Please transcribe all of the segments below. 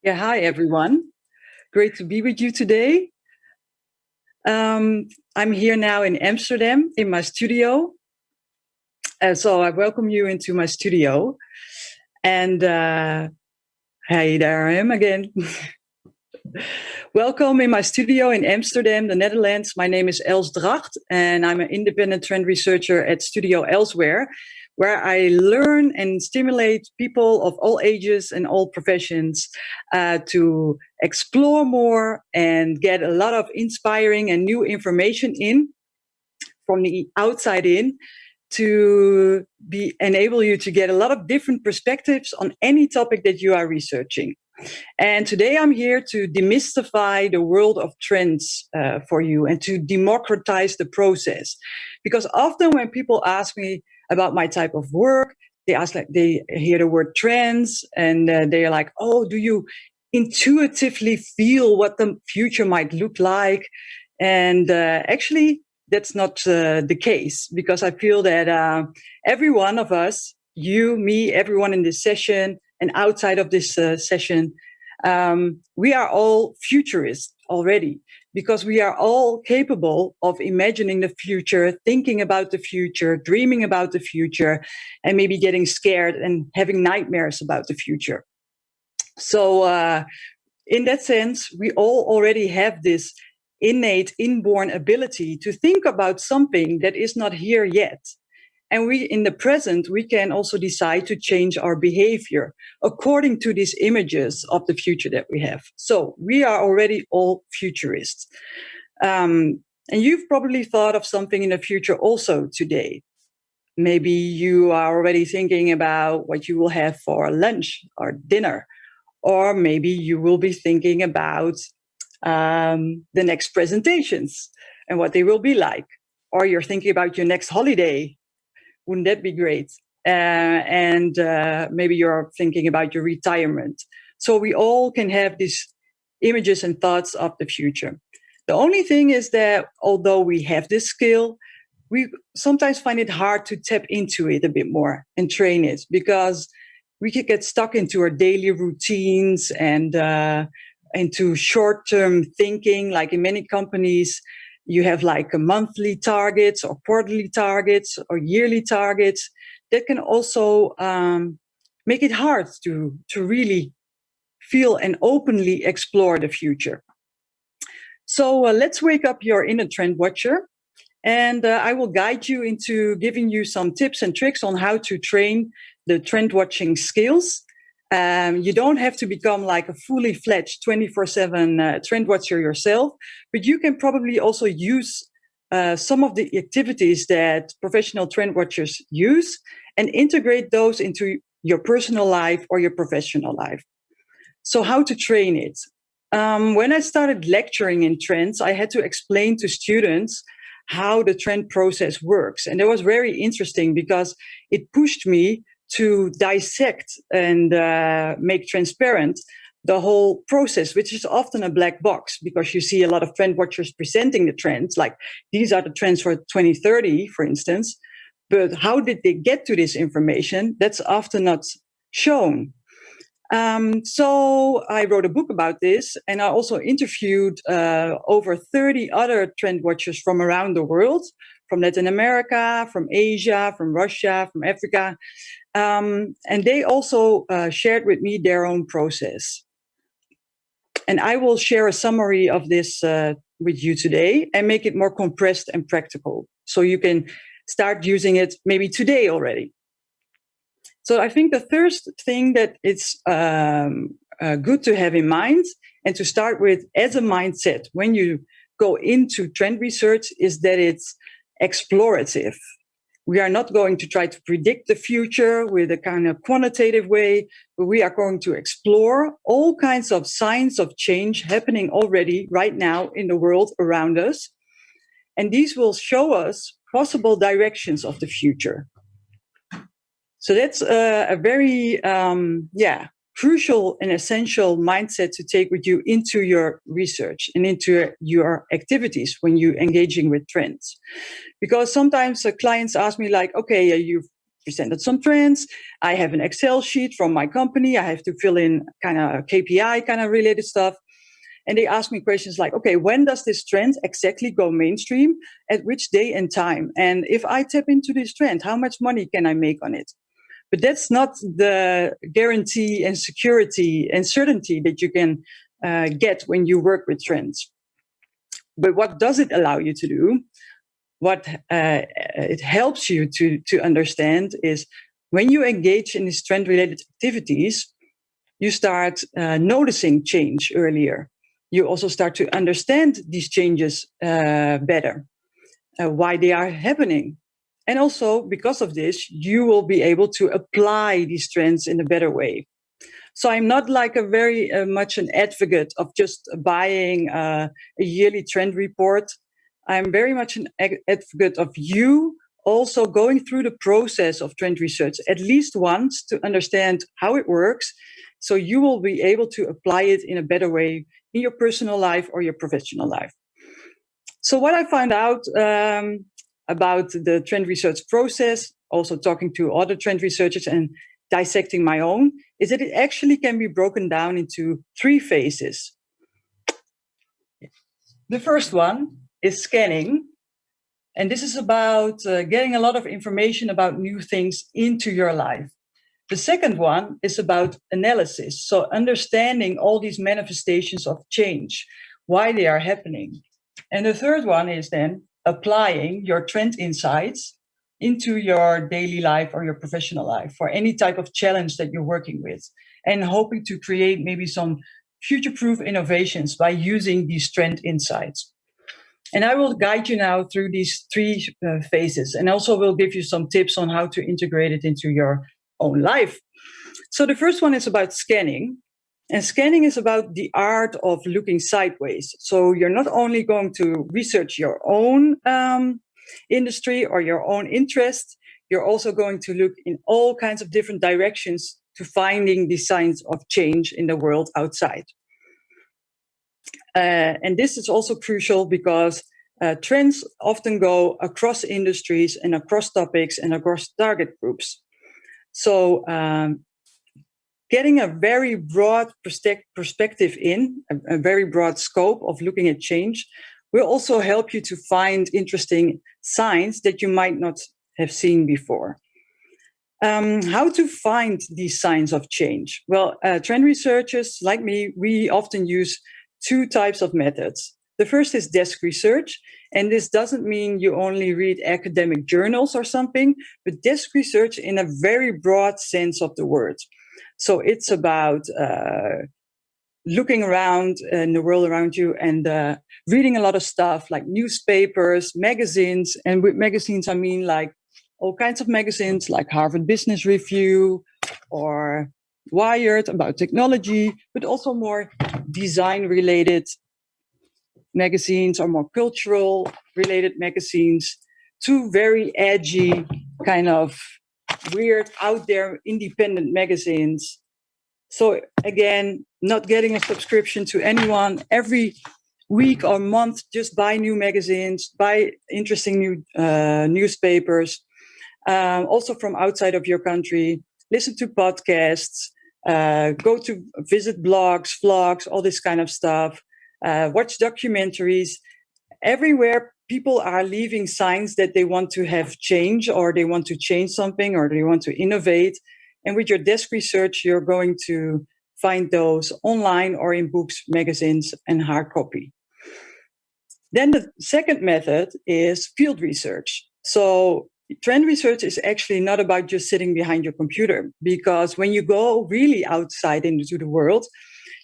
Yeah, hi everyone. Great to be with you today. I'm here now in Amsterdam in my studio. So I welcome you into my studio. And hey, there I am again. Welcome in my studio in Amsterdam, the Netherlands. My name is Els Dragt, and I'm an independent trend researcher at Studio Elsewhere, where I learn and stimulate people of all ages and all professions to explore more and get a lot of inspiring and new information in from the outside in to enable you to get a lot of different perspectives on any topic that you are researching. And today I'm here to demystify the world of trends for you and to democratize the process. Because often when people ask me about my type of work, they hear the word trends and they're like, oh, do you intuitively feel what the future might look like? And actually, that's not the case, because I feel that every one of us, you, me, everyone in this session, and outside of this session, we are all futurists already, because we are all capable of imagining the future, thinking about the future, dreaming about the future, and maybe getting scared and having nightmares about the future. So in that sense, we all already have this innate, inborn ability to think about something that is not here yet. And we, in the present, we can also decide to change our behavior according to these images of the future that we have. So we are already all futurists. And you've probably thought of something in the future also today. Maybe you are already thinking about what you will have for lunch or dinner, or maybe you will be thinking about the next presentations and what they will be like, or you're thinking about your next holiday. Wouldn't that be great? And maybe you're thinking about your retirement. So we all can have these images and thoughts of the future. The only thing is that although we have this skill, we sometimes find it hard to tap into it a bit more and train it, because we could get stuck into our daily routines and into short-term thinking. Like in many companies, you have like a monthly targets or quarterly targets or yearly targets that can also make it hard to really feel and openly explore the future. So let's wake up your inner trend watcher, and I will guide you into giving you some tips and tricks on how to train the trend watching skills. You don't have to become like a fully fledged 24/7 trend watcher yourself, but you can probably also use some of the activities that professional trend watchers use and integrate those into your personal life or your professional life. So how to train it? When I started lecturing in trends, I had to explain to students how the trend process works. And that was very interesting because it pushed me to dissect and make transparent the whole process, which is often a black box, because you see a lot of trend watchers presenting the trends, like these are the trends for 2030, for instance. But how did they get to this information? That's often not shown. So I wrote a book about this, and I also interviewed over 30 other trend watchers from around the world, from Latin America, from Asia, from Russia, from Africa. And they also shared with me their own process. And I will share a summary of this with you today and make it more compressed and practical, so you can start using it maybe today already. So I think the first thing that it's good to have in mind and to start with as a mindset when you go into trend research is that it's explorative. We are not going to try to predict the future with a kind of quantitative way, but we are going to explore all kinds of signs of change happening already right now in the world around us. And these will show us possible directions of the future. So that's a very, crucial and essential mindset to take with you into your research and into your activities when you're engaging with trends. Because sometimes clients ask me like, okay, you've presented some trends. I have an Excel sheet from my company. I have to fill in kind of KPI kind of related stuff. And they ask me questions like, okay, when does this trend exactly go mainstream? At which day and time? And if I tap into this trend, how much money can I make on it? But that's not the guarantee and security and certainty that you can get when you work with trends. But what does it allow you to do? What it helps you to understand is when you engage in these trend-related activities, you start noticing change earlier. You also start to understand these changes better, why they are happening. And also, because of this, you will be able to apply these trends in a better way. So I'm not like a very much an advocate of just buying a yearly trend report. I'm very much an advocate of you also going through the process of trend research at least once to understand how it works. So you will be able to apply it in a better way in your personal life or your professional life. So what I found out about the trend research process, also talking to other trend researchers and dissecting my own, is that it actually can be broken down into 3 phases. The first one is scanning. And this is about getting a lot of information about new things into your life. The second one is about analysis. So understanding all these manifestations of change, why they are happening. And the third one is then applying your trend insights into your daily life or your professional life for any type of challenge that you're working with, and hoping to create maybe some future-proof innovations by using these trend insights. And I will guide you now through these 3 phases, and also will give you some tips on how to integrate it into your own life. So the first one is about scanning. And scanning is about the art of looking sideways. So you're not only going to research your own industry or your own interest, you're also going to look in all kinds of different directions to finding the signs of change in the world outside. And this is also crucial because trends often go across industries and across topics and across target groups. So getting a very broad perspective in, a very broad scope of looking at change, will also help you to find interesting signs that you might not have seen before. How to find these signs of change? Well, trend researchers like me, we often use 2 types of methods. The first is desk research, and this doesn't mean you only read academic journals or something, but desk research in a very broad sense of the word. So it's about looking around in the world around you and reading a lot of stuff like newspapers, magazines, and with magazines I mean like all kinds of magazines like Harvard Business Review or Wired about technology, but also more design-related magazines or more cultural-related magazines, to very edgy, kind of weird, out there, independent magazines. So again, not getting a subscription to anyone. Every week or month, just buy new magazines, buy interesting new newspapers, also from outside of your country. Listen to podcasts, go to visit blogs, vlogs, all this kind of stuff. Watch documentaries. Everywhere people are leaving signs that they want to have change, or they want to change something, or they want to innovate. And with your desk research, you're going to find those online or in books, magazines, and hard copy. Then the second method is field research. So trend research is actually not about just sitting behind your computer, because when you go really outside into the world,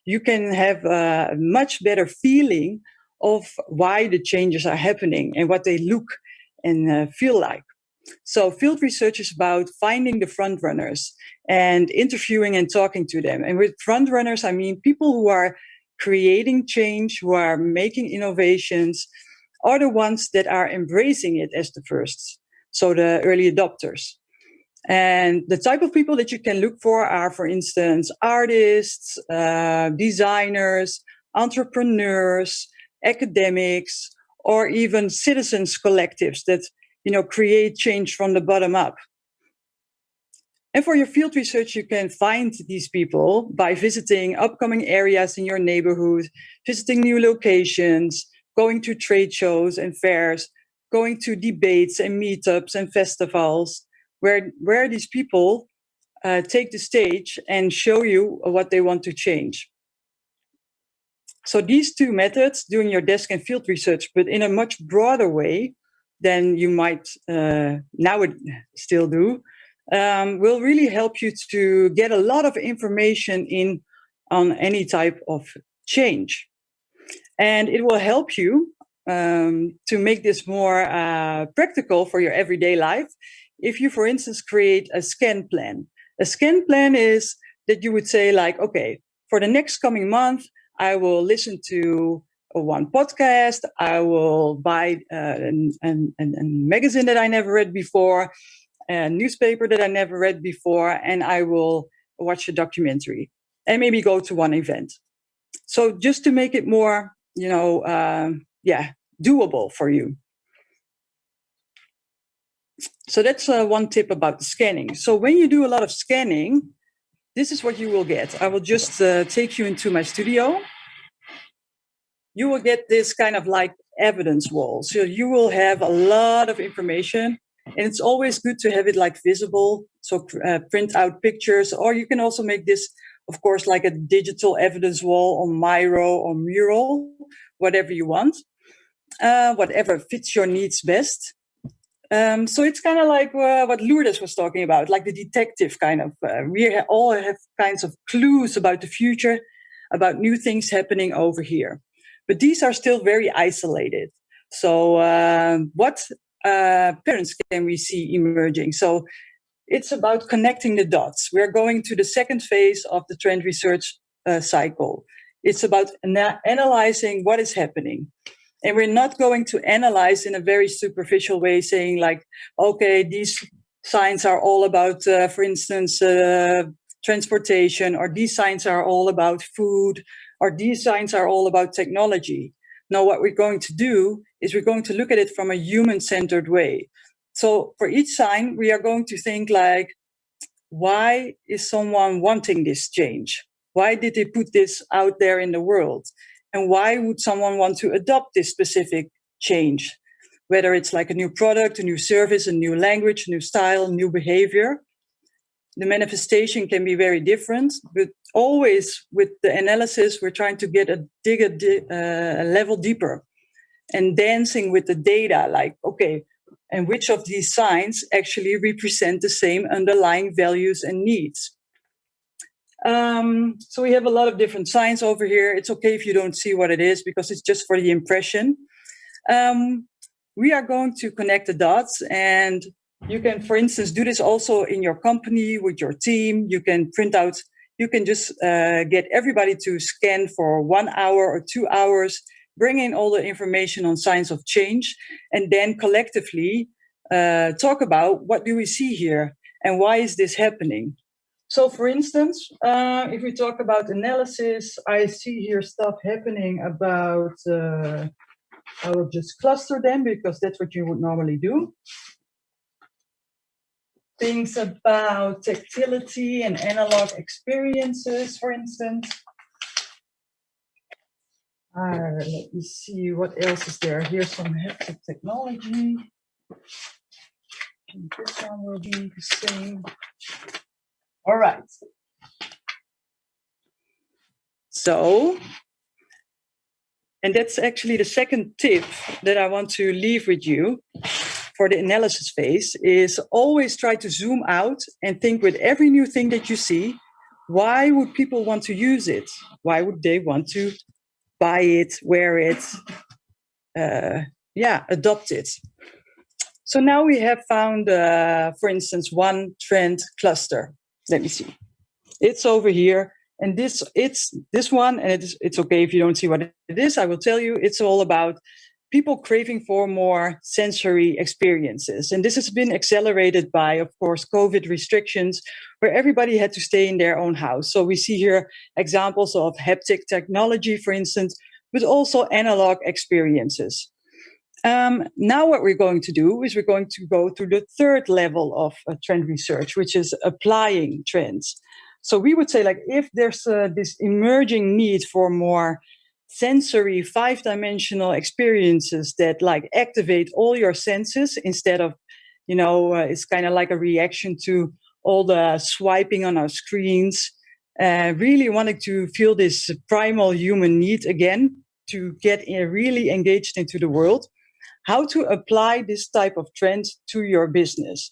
you can have a much better feeling of why the changes are happening and what they look and feel like. So field research is about finding the front runners and interviewing and talking to them. And with front runners, I mean people who are creating change, who are making innovations, are the ones that are embracing it as the firsts. So the early adopters. And the type of people that you can look for are, for instance, artists, designers, entrepreneurs, academics, or even citizens collectives that, create change from the bottom up. And for your field research, you can find these people by visiting upcoming areas in your neighborhood, visiting new locations, going to trade shows and fairs, going to debates and meetups and festivals, where these people take the stage and show you what they want to change. So these two methods, doing your desk and field research, but in a much broader way than you might now still do, will really help you to get a lot of information in on any type of change. And it will help you to make this more practical for your everyday life. If you, for instance, create a scan plan. A scan plan is that you would say like, okay, for the next coming month, I will listen to one podcast. I will buy a magazine that I never read before, a newspaper that I never read before, and I will watch a documentary and maybe go to one event. So just to make it more, doable for you. So that's one tip about the scanning. So when you do a lot of scanning, this is what you will get. I will just take you into my studio. You will get this kind of like evidence wall. So you will have a lot of information, and it's always good to have it like visible. So print out pictures, or you can also make this, of course, like a digital evidence wall on Miro or Mural, whatever you want, whatever fits your needs best. So it's kind of like what Lourdes was talking about, like the detective kind of. We all have kinds of clues about the future, about new things happening over here. But these are still very isolated. So what patterns can we see emerging? So it's about connecting the dots. We're going to the second phase of the trend research cycle. It's about analyzing what is happening. And we're not going to analyze in a very superficial way, saying like, okay, these signs are all about, for instance, transportation, or these signs are all about food, or these signs are all about technology. No, what we're going to do is we're going to look at it from a human-centered way. So for each sign, we are going to think like, why is someone wanting this change? Why did they put this out there in the world? And why would someone want to adopt this specific change? Whether it's like a new product, a new service, a new language, a new style, new behavior. The manifestation can be very different, but always with the analysis, we're trying to dig a level deeper and dancing with the data, like, okay, and which of these signs actually represent the same underlying values and needs. So we have a lot of different signs over here. It's okay if you don't see what it is because it's just for the impression. We are going to connect the dots, and you can, for instance, do this also in your company with your team. You can print out, you can just get everybody to scan for 1 hour or 2 hours, bring in all the information on signs of change, and then collectively talk about what do we see here and why is this happening. So, for instance, if we talk about analysis, I see here stuff happening about, I will just cluster them because that's what you would normally do. Things about tactility and analog experiences, for instance. Let me see what else is there. Here's some haptic technology. And this one will be the same. All right. So, and that's actually the second tip that I want to leave with you for the analysis phase, is always try to zoom out and think with every new thing that you see, why would people want to use it? Why would they want to buy it, wear it, adopt it? So now we have found, for instance, one trend cluster. Let me see. It's over here. And it's this one, and it's okay if you don't see what it is. I will tell you, it's all about people craving for more sensory experiences. And this has been accelerated by, of course, COVID restrictions, where everybody had to stay in their own house. So we see here examples of haptic technology, for instance, but also analog experiences. Now what we're going to do is we're going to go to the third level of trend research, which is applying trends. So we would say, like, if there's this emerging need for more sensory, five-dimensional experiences that like activate all your senses instead of, it's kind of like a reaction to all the swiping on our screens, really wanting to feel this primal human need again to get really engaged into the world, how to apply this type of trend to your business.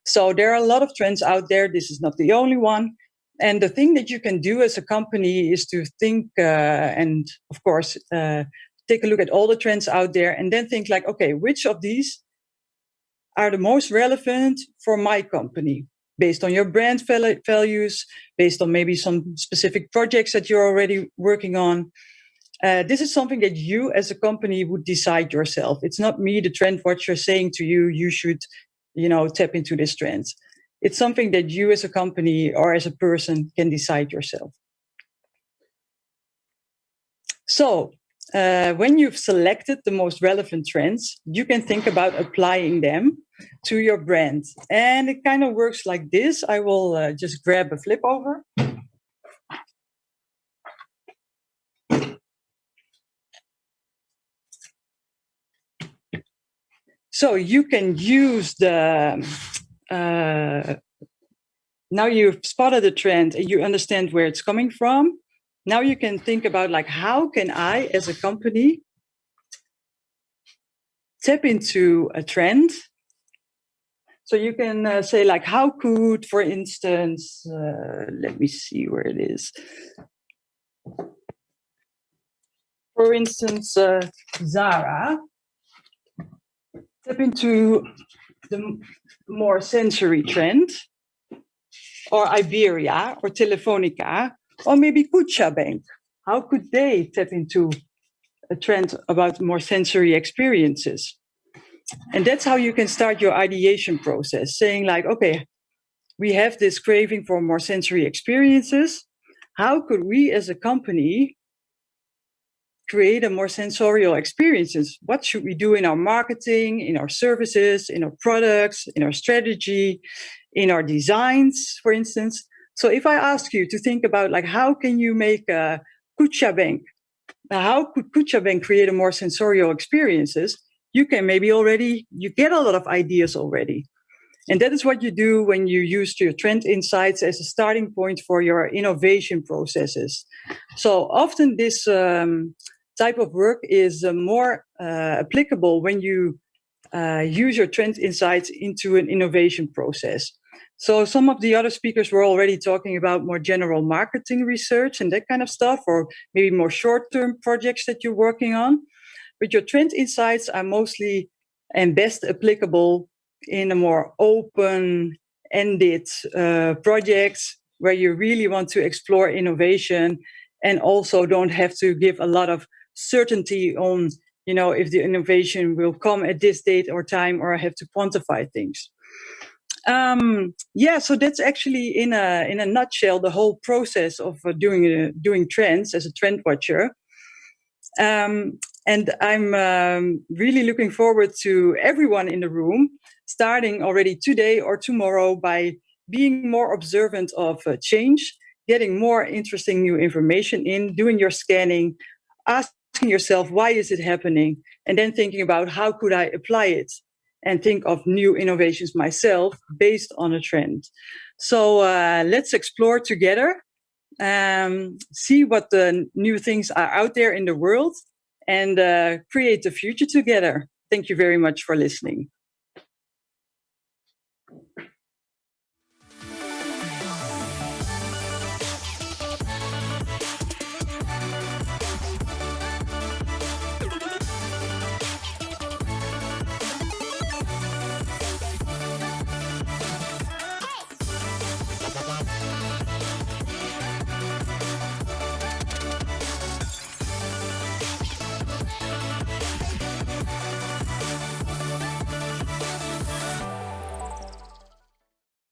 So there are a lot of trends out there. This is not the only one. And the thing that you can do as a company is to think and, of course, take a look at all the trends out there and then think like, okay, which of these are the most relevant for my company based on your brand values, based on maybe some specific projects that you're already working on. This is something that you as a company would decide yourself. It's not me, the trend watcher, saying to you, you should, tap into this trend. It's something that you as a company or as a person can decide yourself. So when you've selected the most relevant trends, you can think about applying them to your brand. And it kind of works like this. I will just grab a flip over. So you can use the, now you've spotted the trend and you understand where it's coming from. Now you can think about like, how can I as a company tap into a trend? So you can say like, how could, for instance, let me see where it is. For instance, Zara tap into the more sensory trend, or Iberia, or Telefonica, or maybe Bank. How could they tap into a trend about more sensory experiences? And that's how you can start your ideation process, saying like, okay, we have this craving for more sensory experiences. How could we as a company create a more sensorial experiences? What should we do in our marketing, in our services, in our products, in our strategy, in our designs, for instance? So if I ask you to think about like, how can you make a Bank? How could Bank create a more sensorial experiences? You can maybe you get a lot of ideas already. And that is what you do when you use your trend insights as a starting point for your innovation processes. So often this type of work is more applicable when you use your trend insights into an innovation process. So some of the other speakers were already talking about more general marketing research and that kind of stuff, or maybe more short-term projects that you're working on. But your trend insights are mostly and best applicable in a more open-ended projects where you really want to explore innovation and also don't have to give a lot of certainty on, if the innovation will come at this date or time, or I have to quantify things. So that's actually in a nutshell the whole process of doing trends as a trend watcher. And I'm really looking forward to everyone in the room starting already today or tomorrow by being more observant of change, getting more interesting new information in, doing your scanning, asking yourself, why is it happening? And then thinking about how could I apply it and think of new innovations myself based on a trend. So let's explore together, see what the new things are out there in the world, and create the future together. Thank you very much for listening.